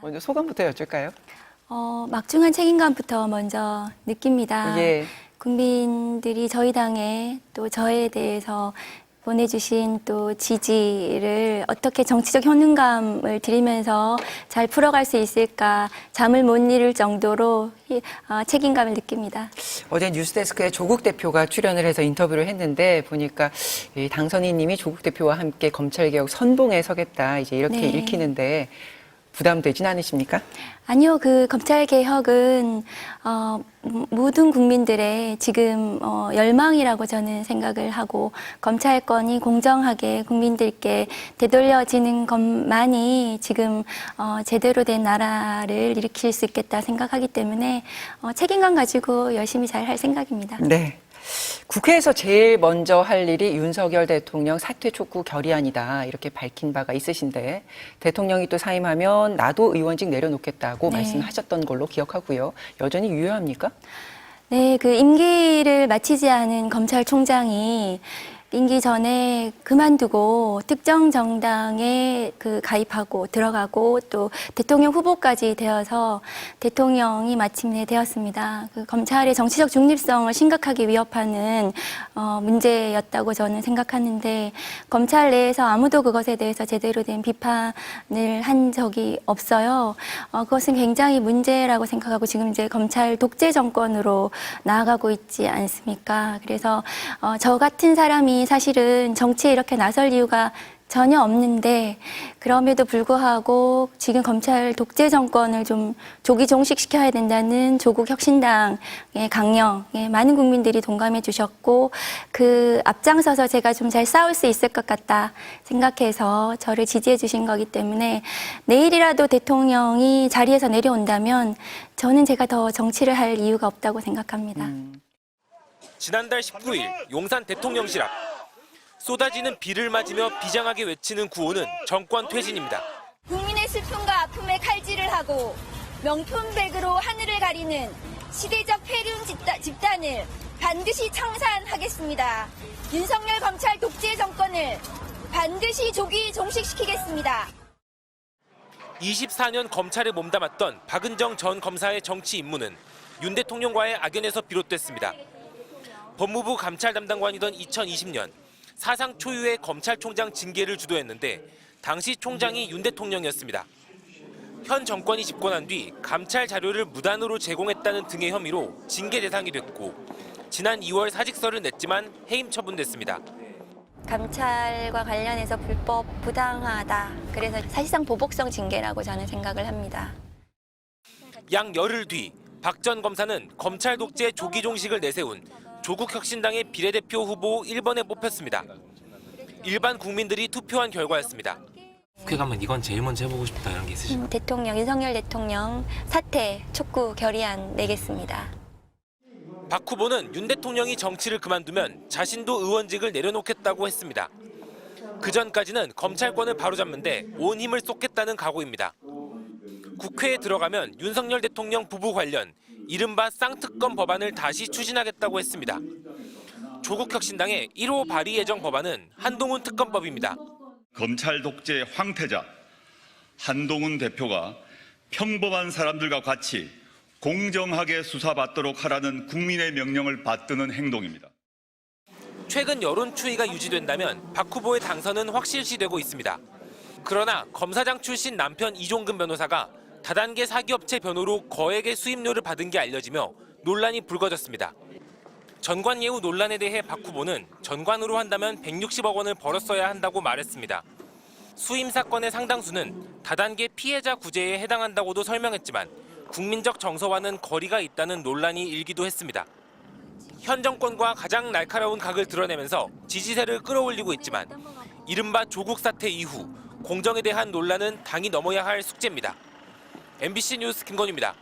먼저 소감부터 여쭐까요? 막중한 책임감부터 먼저 느낍니다. 예. 국민들이 저희 당에 또 저에 대해서 보내주신 또 지지를 어떻게 정치적 효능감을 드리면서 잘 풀어갈 수 있을까 잠을 못 이룰 정도로 책임감을 느낍니다. 어제 뉴스데스크에 조국 대표가 출연을 해서 인터뷰를 했는데 보니까 이 당선인님이 조국 대표와 함께 검찰개혁 선봉에 서겠다 이제 이렇게 네. 읽히는데 부담되진 않으십니까? 아니요, 그 검찰개혁은 모든 국민들의 지금 열망이라고 저는 생각을 하고 검찰권이 공정하게 국민들께 되돌려지는 것만이 지금 제대로 된 나라를 일으킬 수 있겠다 생각하기 때문에 책임감 가지고 열심히 잘 할 생각입니다. 네. 국회에서 제일 먼저 할 일이 윤석열 대통령 사퇴 촉구 결의안이다 이렇게 밝힌 바가 있으신데 대통령이 또 사임하면 나도 의원직 내려놓겠다고 네. 말씀하셨던 걸로 기억하고요. 여전히 유효합니까? 네, 그 임기를 마치지 않은 검찰총장이 임기 전에 그만두고 특정 정당에 가입하고 들어가고 또 대통령 후보까지 되어서 대통령이 마침내 되었습니다. 그 검찰의 정치적 중립성을 심각하게 위협하는 문제였다고 저는 생각하는데 검찰 내에서 아무도 그것에 대해서 제대로 된 비판을 한 적이 없어요. 그것은 굉장히 문제라고 생각하고 지금 이제 검찰 독재 정권으로 나아가고 있지 않습니까? 그래서 저 같은 사람이 사실은 정치에 이렇게 나설 이유가 전혀 없는데 그럼에도 불구하고 지금 검찰 독재 정권을 좀 조기 종식시켜야 된다는 조국 혁신당의 강령에 많은 국민들이 동감해 주셨고 그 앞장서서 제가 좀 잘 싸울 수 있을 것 같다 생각해서 저를 지지해 주신 거기 때문에 내일이라도 대통령이 자리에서 내려온다면 저는 제가 더 정치를 할 이유가 없다고 생각합니다. 지난달 19일 용산 대통령실 앞 쏟아지는 비를 맞으며 비장하게 외치는 구호는 정권 퇴진입니다. 국민의 슬픔과 아픔에 칼질을 하고 명품백으로 하늘을 가리는 시대적 폐륜 집단을 반드시 청산하겠습니다. 윤석열 검찰 독재 정권을 반드시 조기 종식시키겠습니다. 24년 검찰에 몸담았던 박은정 전 검사의 정치 임무는 윤 대통령과의 악연에서 비롯됐습니다. 법무부 감찰 담당관이던 2020년 사상 초유의 검찰총장 징계를 주도했는데 당시 총장이 윤 대통령이었습니다. 현 정권이 집권한 뒤 감찰 자료를 무단으로 제공했다는 등의 혐의로 징계 대상이 됐고 지난 2월 사직서를 냈지만 해임 처분됐습니다. 감찰과 관련해서 불법 부당하다. 그래서 사실상 보복성 징계라고 저는 생각을 합니다. 양 열흘 뒤 박 전 검사는 검찰 독재 조기 종식을 내세운 조국 혁신당의 비례대표 후보 1번에 뽑혔습니다. 일반 국민들이 투표한 결과였습니다. 국회 가면 이건 제일 먼저 해보고 싶다 이런 게 있으신가요? 윤석열 대통령 사퇴 촉구 결의안 내겠습니다. 박 후보는 윤 대통령이 정치를 그만두면 자신도 의원직을 내려놓겠다고 했습니다. 그전까지는 검찰권을 바로잡는데 온 힘을 쏟겠다는 각오입니다. 국회에 들어가면 윤석열 대통령 부부 관련 이른바 쌍특검 법안을 다시 추진하겠다고 했습니다. 조국 혁신당의 1호 발의 예정 법안은 한동훈 특검법입니다. 검찰 독재 황태자 한동훈 대표가 평범한 사람들과 같이 공정하게 수사받도록 하라는 국민의 명령을 받드는 행동입니다. 최근 여론 추이가 유지된다면 박 후보의 당선은 확실시되고 있습니다. 그러나 검사장 출신 남편 이종근 변호사가 다단계 사기업체 변호로 거액의 수임료를 받은 게 알려지며 논란이 불거졌습니다. 전관예우 논란에 대해 박 후보는 전관으로 한다면 160억 원을 벌었어야 한다고 말했습니다. 수임 사건의 상당수는 다단계 피해자 구제에 해당한다고도 설명했지만 국민적 정서와는 거리가 있다는 논란이 일기도 했습니다. 현 정권과 가장 날카로운 각을 드러내면서 지지세를 끌어올리고 있지만 이른바 조국 사태 이후 공정에 대한 논란은 당이 넘어야 할 숙제입니다. MBC 뉴스 김건희입니다.